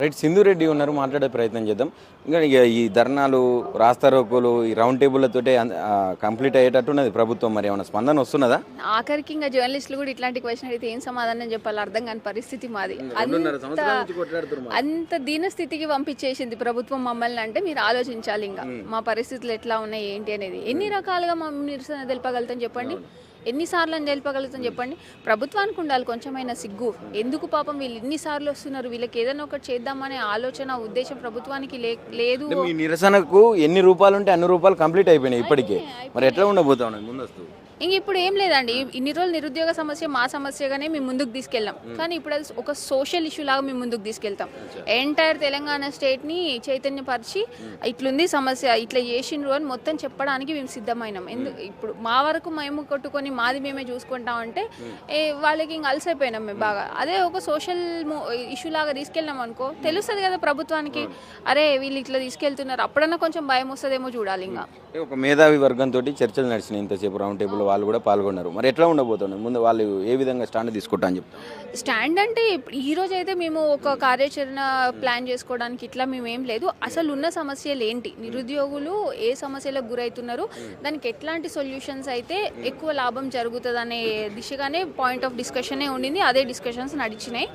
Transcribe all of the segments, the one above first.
Right, Sindhu Reddy ఉన్నారు, మాట్లాడే ప్రయత్నం చేద్దాం. ఇంకా ఈ ధర్నాలు, రాస్తారోకోలు, ఈ రౌండ్ టేబుల్లతోటే కంప్లీట్ అయ్యేటట్టున్నది ప్రభుత్వం. మరి ఏమైనా స్పందన వస్తున్నదా? ఆఖరికి ఇంకా జర్నలిస్టులు కూడా ఇట్లాంటి క్వశ్చన్ అడిగితే ఏం సమాధానం చెప్పాలి అర్థం కాని పరిస్థితి మాది. అంత దీన స్థితికి పంపించేసింది ప్రభుత్వం మమ్మల్ని. అంటే మీరు ఆలోచించాలి ఇంకా మా పరిస్థితులు ఎట్లా ఉన్నాయి ఏంటి అనేది. ఎన్ని రకాలుగా మా నిరసన తెలుపగలుగుతాం చెప్పండి, ఎన్నిసార్లు అని తెలుపగలుగుతాం చెప్పండి. ప్రభుత్వానికి ఉండాలి కొంచెమైనా సిగ్గు. ఎందుకు పాపం వీళ్ళు ఇన్నిసార్లు వస్తున్నారు, వీళ్ళకి ఏదైనా ఒకటి చేద్దామనే ఆలోచన ఉద్దేశం ప్రభుత్వానికి లేదు. మీ నిరసనకు ఎన్ని రూపాయలు ఉంటే అన్ని రూపాయలు కంప్లీట్ అయిపోయినాయి ఇప్పటికే. మరి ఎట్లా ఉండబోతా ఉన్నది ముందస్తు? ఇంక ఇప్పుడు ఏం లేదండి, ఇన్ని రోజులు నిరుద్యోగ సమస్య మా సమస్యగానే మేము ముందుకు తీసుకెళ్ళాం. కానీ ఇప్పుడు అది ఒక సోషల్ ఇష్యూ లాగా మేము ముందుకు తీసుకెళ్తాం. ఎంటైర్ తెలంగాణ స్టేట్ని చైతన్యపరిచి ఇట్లుంది సమస్య, ఇట్లా చేసిండ్రు అని మొత్తం చెప్పడానికి మేము సిద్ధమైనాం. ఇప్పుడు మా వరకు మేము కొట్టుకొని మాది మేమే చూసుకుంటామంటే వాళ్ళకి ఇంక అలసైపోయినాం మేము బాగా. అదే ఒక సోషల్ ఇష్యూ లాగా తీసుకెళ్ళాం అనుకో, తెలుస్తుంది కదా ప్రభుత్వానికి, అరే వీళ్ళు ఇట్లా తీసుకెళ్తున్నారు, అప్పుడన్నా కొంచెం భయం వస్తుందేమో చూడాలి. ఇంకా ఒక మేధావి వర్గంతో చర్చలు నడిచినాయి ఇంతసేపు, రౌండ్ టేబుల్ వాళ్ళు కూడా పాల్గొన్నారు. మరి ఎట్లా ఉండబోతున్నారు ముందు, వాళ్ళు ఏ విధంగా స్టాండ్ తీసుకుంటా అని చెప్తారు? స్టాండ్ అంటే ఈ రోజు అయితే మేము ఒక కార్యాచరణ ప్లాన్ చేసుకోవడానికి ఇట్లా మేమేం లేదు. అసలు ఉన్న సమస్యలు ఏంటి, నిరుద్యోగులు ఏ సమస్యలకు గురవుతున్నారు, దానికి ఎట్లాంటి సొల్యూషన్స్ అయితే ఎక్కువ లాభం జరుగుతుంది అనే దిశగానే పాయింట్ ఆఫ్ డిస్కషనే ఉండింది. అదే డిస్కషన్స్ నడిచినాయి.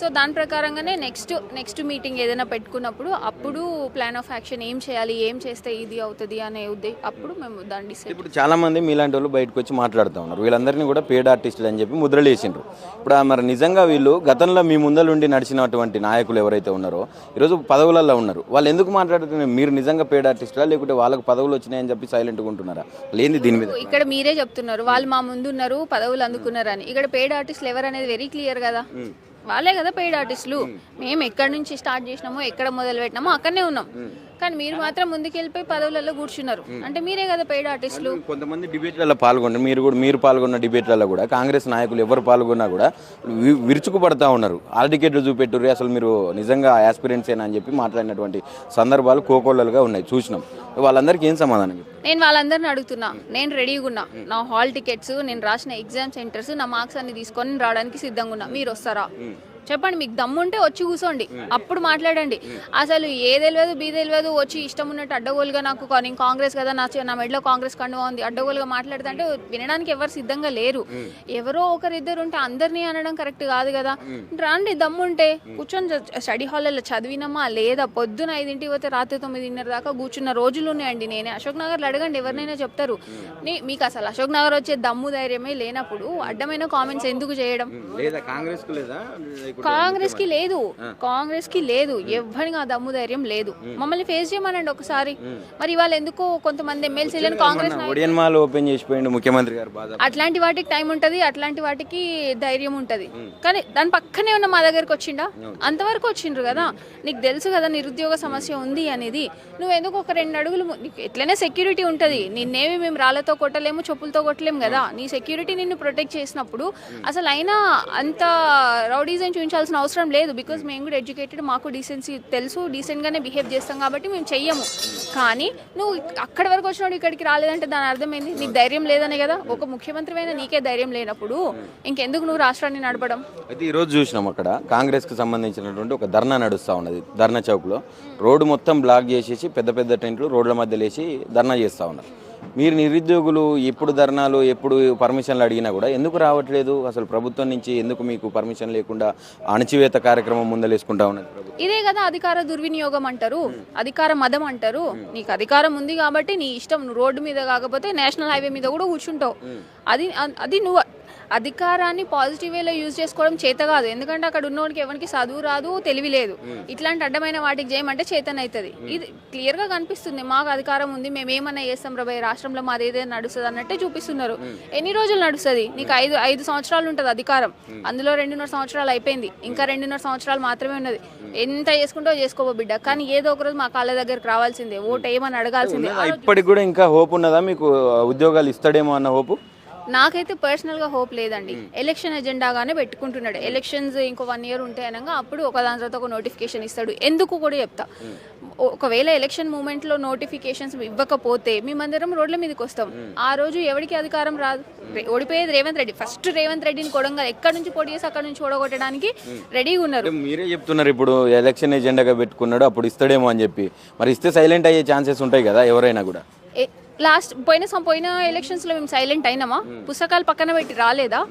సో దాని ప్రకారంగానే నెక్స్ట్ మీటింగ్ ఏదైనా పెట్టుకున్నప్పుడు అప్పుడు ప్లాన్ ఆఫ్ యాక్షన్ ఏం చేయాలి, ఏం చేస్తే ఇది అవుతుంది అనే అప్పుడు మేము దాన్ని డిసైడ్. ఇప్పుడు చాలా మంది మీలాంటి వాళ్ళు బయటకు వచ్చి మాట్లాడుతూ ఉన్నారు, వీళ్ళందరినీ కూడా పేడ్ ఆర్టిస్టులు అని చెప్పి ముద్రలు వేసిండ్రు. ఇప్పుడు మరి నిజంగా వీళ్ళు గతంలో మీ ముందలుండి నడిచినటువంటి నాయకులు ఎవరైతే ఉన్నారో ఈరోజు పదవులలో ఉన్నారు, వాళ్ళు ఎందుకు మాట్లాడుతున్నారు? మీరు నిజంగా పేడ్ ఆర్టిస్టులా, లేకుంటే వాళ్ళకు పదవులు వచ్చినాయని చెప్పి సైలెంట్గా ఉంటున్నారా? లేని దీని మీద ఇక్కడ మీరే చెప్తున్నారు వాళ్ళు మా ముందు ఉన్నారు, పదవులు అందుకున్నారని. ఇక్కడ పేడ్ ఆర్టిస్టులు ఎవరనేది వెరీ క్లియర్ కదా, వాళ్ళే కదా పెయిడ్ ఆర్టిస్టులు. మేము ఎక్కడి నుంచి స్టార్ట్ చేసినామో, ఎక్కడ మొదలు పెట్టినామో అక్కడనే ఉన్నాం. కానీ మీరు మాత్రం ముందుకెళ్ళిపోయి పదవులలో కూర్చున్నారు అంటే మీరే కదా పెయిడ్ ఆర్టిస్టులు. కొంతమంది డిబేట్లలో పాల్గొన్నారు, మీరు పాల్గొన్న డిబేట్లలో కూడా కాంగ్రెస్ నాయకులు ఎవరు పాల్గొన్నా కూడా విరుచుకుపడతా ఉన్నారు. ఆల్ టికెట్లు చూపెట్టుర్రు, అసలు మీరు నిజంగా ఆస్పిరెంట్స్ ఏనా అని చెప్పి మాట్లాడినటువంటి సందర్భాలు కోకోళ్ళలుగా ఉన్నాయి, చూసినాం. వాళ్ళందరికీ ఏం సమాధానం? నేను వాళ్ళందరిని అడుగుతున్నా, నేను రెడీగా ఉన్నా, నా హాల్ టికెట్స్, నేను రాసిన ఎగ్జామ్ సెంటర్స్, నా మార్క్స్ అన్ని తీసుకొని రావడానికి సిద్ధంగా ఉన్నా. మీరు వస్తారా చెప్పండి, మీకు దమ్ముంటే వచ్చి కూర్చోండి, అప్పుడు మాట్లాడండి. అసలు ఏ తెలియదు బీ తెలియదు వచ్చి ఇష్టం ఉన్నట్టు అడ్డగోలుగా నాకు నేను కాంగ్రెస్ కదా, నా మెడలో కాంగ్రెస్ కండువా ఉంది, అడ్డగోలుగా మాట్లాడుతుంటే వినడానికి ఎవరు సిద్ధంగా లేరు. ఎవరో ఒకరిద్దరు ఉంటే అందరినీ అనడం కరెక్ట్ కాదు కదా. రండి, దమ్ముంటే కూర్చొని స్టడీ హాల్లో చదివినామా లేదా, పొద్దున 5 పోతే రాత్రి 9:30 దాకా కూర్చున్న రోజులు ఉన్నాయండి. నేనే అశోక్ నగర్లో అడగండి, ఎవరినైనా చెప్తారు. మీకు అసలు అశోక్ నగర్ వచ్చే దమ్ము ధైర్యమే లేనప్పుడు అడ్డమైన కామెంట్స్ ఎందుకు చేయడం? కాంగ్రెస్ కి లేదు, కాంగ్రెస్ కి లేదు, ఎవరికి ఆ దమ్ము ధైర్యం లేదు. మమ్మల్ని ఫేస్ చేయమనండి ఒకసారి. మరి వాళ్ళు ఎందుకు కొంతమంది ఎమ్మెల్సీలను కాంగ్రెస్ ముఖ్యమంత్రి గారు అట్లాంటి వాటికి టైం ఉంటది, అట్లాంటి వాటికి ధైర్యం ఉంటది. కానీ దాని పక్కనే ఉన్న మా దగ్గరకు వచ్చిండా, అంతవరకు వచ్చిండ్రు కదా. నీకు తెలుసు కదా నిరుద్యోగ సమస్య ఉంది అనేది. నువ్వు ఎందుకు ఒక 2 అడుగులు, ఎట్లయినా సెక్యూరిటీ ఉంటది, నిన్నేమి మేము రాళ్లతో కొట్టలేము, చెప్పులతో కొట్టలేము కదా. నీ సెక్యూరిటీ నిన్ను ప్రొటెక్ట్ చేసినప్పుడు అసలు అయినా అంత రౌడీజం చూపించాల్సిన అవసరం లేదు. బికాజ్ మేము కూడా ఎడ్యుకేటెడ్, మాకు డీసెన్సీ తెలుసు, డీసెంట్గానే బిహేవ్ చేస్తాం కాబట్టి మేము చెయ్యము. కానీ నువ్వు అక్కడి వరకు వచ్చినాడు ఇక్కడికి రాలేదంటే దాని అర్థం ఏంది? నీకు ధైర్యం లేదనే కదా. ఒక ముఖ్యమంత్రి అయినా నీకే ధైర్యం లేనప్పుడు ఇంకెందుకు నువ్వు రాష్ట్రాన్ని నడపడం? అయితే ఈరోజు చూసినాం అక్కడ కాంగ్రెస్కి సంబంధించినటువంటి ఒక ధర్నా నడుస్తూ ఉన్నది. ధర్నా చౌక్లో రోడ్డు మొత్తం బ్లాక్ చేసేసి పెద్ద పెద్ద టెంట్లు రోడ్ల మధ్యలో వేసి ధర్నా చేస్తూ ఉన్నారు. మీరు నిరుద్యోగులు ఎప్పుడు ధర్నాలు, ఎప్పుడు పర్మిషన్లు అడిగినా కూడా ఎందుకు రావట్లేదు? అసలు ప్రభుత్వం నుంచి ఎందుకు మీకు పర్మిషన్ లేకుండా అణచివేత కార్యక్రమం ముందలేసుకుంటా ఉన్నది? ఇదే కదా అధికార దుర్వినియోగం అంటారు, అధికార మదం అంటారు. నీకు అధికారం ఉంది కాబట్టి నీ ఇష్టం, నువ్వు రోడ్డు మీద కాకపోతే నేషనల్ హైవే మీద కూడా కూర్చుంటావు. అది నువ్వు అధికారాన్ని పాజిటివ్ వేలో యూజ్ చేసుకోవడం చేత కాదు. ఎందుకంటే అక్కడ ఉన్నవాడికి ఎవరికి చదువు రాదు, తెలివి లేదు. ఇట్లాంటి అడ్డమైన వాటికి చేయమంటే చేతన అవుతుంది. ఇది క్లియర్గా కనిపిస్తుంది. మాకు అధికారం ఉంది, మేము ఏమన్నా చేస్తాం రాబోయే రాష్ట్రంలో మాది ఏదైనా నడుస్తుంది అన్నట్టే చూపిస్తున్నారు. ఎన్ని రోజులు నడుస్తుంది? నీకు 5 సంవత్సరాలు ఉంటుంది అధికారం, అందులో 2.5 సంవత్సరాలు అయిపోయింది, ఇంకా 2.5 సంవత్సరాలు మాత్రమే ఉన్నది. ఎంత చేసుకుంటో చేసుకోబో బిడ్డ, కానీ ఏదో ఒకరోజు మా కాళ్ళ దగ్గరకు రావాల్సిందే, ఓటు ఏమని అడగాల్సిందే. ఇప్పటికి కూడా ఇంకా హోప్ ఉన్నదా మీకు? ఉద్యోగాలు ఇస్తాడేమో అన్న హోపు? నాకైతే పర్సనల్గా హోప్ లేదండి. ఎలక్షన్ ఎజెండాగానే పెట్టుకుంటున్నాడు. ఎలక్షన్స్ ఇంకో 1 year ఉంటే అనగా అప్పుడు ఒక దాని తర్వాత ఒక నోటిఫికేషన్ ఇస్తాడు. ఎందుకు కూడా చెప్తా, ఒకవేళ ఎలక్షన్ మూమెంట్లో నోటిఫికేషన్స్ ఇవ్వకపోతే మేమందరం రోడ్ల మీదకి వస్తాం. ఆ రోజు ఎవరికి అధికారం రాదు. ఓడిపోయేది రేవంత్ రెడ్డి. ఫస్ట్ రేవంత్ రెడ్డిని కొడంగా ఎక్కడి నుంచి పోటీ చేసి అక్కడ నుంచి ఓడగొట్టడానికి రెడీగా ఉన్నారు. మీరే చెప్తున్నారు ఇప్పుడు ఎలక్షన్ ఎజెండాగా పెట్టుకున్నాడు, అప్పుడు ఇస్తాడేమో అని చెప్పి. మరి ఇస్తే సైలెంట్ అయ్యే ఛాన్సెస్ ఉంటాయి కదా ఎవరైనా కూడా. పోయిన ఎలక్షన్స్లో మేము సైలెంట్ అయినామా? పుస్తకాలు పక్కన పెట్టి రాలేదా?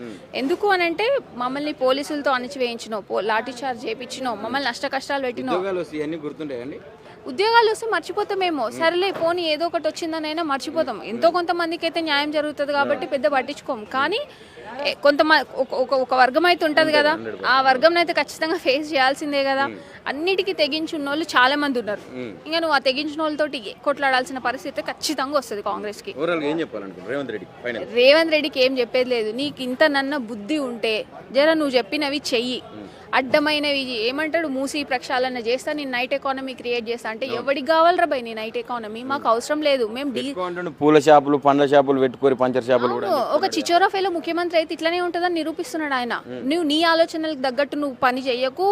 ఎందుకు అని అంటే మమ్మల్ని పోలీసులతో అణచివేయించినావు, లాఠీ చార్జ్ చేయించినావు, మమ్మల్ని నష్ట కష్టాలు పెట్టినావు. ఉద్యోగాలు వస్తే మర్చిపోతామేమో, సరేలే పోనీ ఏదో ఒకటి వచ్చిందనైనా మర్చిపోతాం. ఎంతో కొంతమందికి అయితే న్యాయం జరుగుతుంది కాబట్టి పెద్ద పట్టించుకోము. కానీ కొంతమంది ఒక వర్గం అయితే ఉంటుంది కదా, ఆ వర్గం అయితే ఖచ్చితంగా ఫేస్ చేయాల్సిందే కదా. అన్నిటికీ తెగించిన వాళ్ళు చాలా మంది ఉన్నారు. ఇంకా నువ్వు ఆ తెగించిన వాళ్ళతోటి కొట్లాడాల్సిన పరిస్థితి ఖచ్చితంగా వస్తుంది కాంగ్రెస్కి. రేవంత్ రెడ్డికి ఏం చెప్పేది లేదు. నీకు ఇంత నన్న బుద్ధి ఉంటే జర నువ్వు చెప్పినవి చెయ్యి. అడ్డమైనవి ఏమంటాడు, మూసి ప్రక్షాళన చేస్తా, నేను నైట్ ఎకానమీ క్రియేట్ చేస్తా అంటే ఎవరికి కావాలరా భయ్ నీ నైట్ ఎకానమీ? మాకు అవసరం లేదు. మేము పూల షాపులు, పండ్ల షాపులు పెట్టుకోరు, పంచర్ షాపులు కూడా. ఒక చిచోరాఫేలో ముఖ్యమంత్రి అయితే ఇట్లానే ఉంటుందని నిరూపిస్తున్నాడు ఆయన. నువ్వు నీ ఆలోచనలకు తగ్గట్టు నువ్వు పని చెయ్యకు,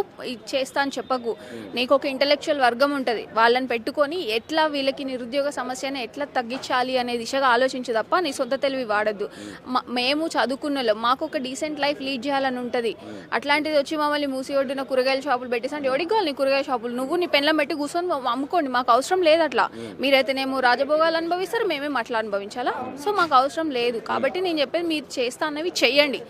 చేస్తా అని చెప్పకు. నీకు ఒక ఇంటలెక్చువల్ వర్గం ఉంటుంది, వాళ్ళని పెట్టుకొని ఎట్లా వీళ్ళకి నిరుద్యోగ సమస్యను ఎట్లా తగ్గించాలి అనే దిశగా ఆలోచించు తప్ప నీ సొంత తెలివి వాడద్దు. మేము చదువుకున్న వాళ్ళం, మాకు ఒక డీసెంట్ లైఫ్ లీడ్ చేయాలని ఉంటుంది. అట్లాంటిది వచ్చి మమ్మల్ని మూసి ఒడ్డున కూరగాయల షాపులు పెట్టేసి అంటే ఎవడికి కావాలి నీ కూరగాయల షాపులు? నువ్వు నీ పెన్లం పెట్టి కూర్చొని అమ్ముకోండి, మాకు అవసరం లేదు అట్లా. మీరైతేనేమో రాజభోగాలు అనుభవిస్తారు, మేమేం అట్లా అనుభవించాలా? సో మాకు అవసరం లేదు. కాబట్టి నేను చెప్పేది మీరు చేస్తా అన్నవి చెయ్యండి.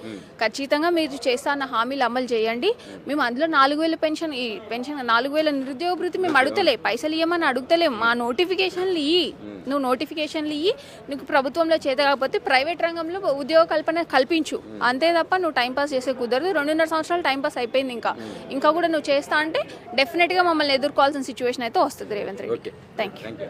ఖచ్చితంగా మీరు చేస్తా అన్న హామీలు అమలు చేయండి. మేము అందులో 4,000 పెన్షన్ 4,000 నిరుద్యోగ భృతి మేము అడుగుతలే, పైసలు ఇవ్వమని అడుగుతలేం. మా నోటిఫికేషన్లు ఇయ్యి, నువ్వు నోటిఫికేషన్లు ఇయ్యి. నీకు ప్రభుత్వంలో చేత కాకపోతే ప్రైవేట్ రంగంలో ఉద్యోగ కల్పన కల్పించు, అంతే తప్ప నువ్వు టైంపాస్ చేసే కుదరదు. 2.5 సంవత్సరాలు టైంపాస్ అయిపోయింది. ఇంకా కూడా నువ్వు చేస్తా అంటే డెఫినెట్గా మమ్మల్ని ఎదుర్కోవాల్సిన సిచ్యువేషన్ అయితే వస్తుంది రేవంత్ రెడ్డి. Thank you.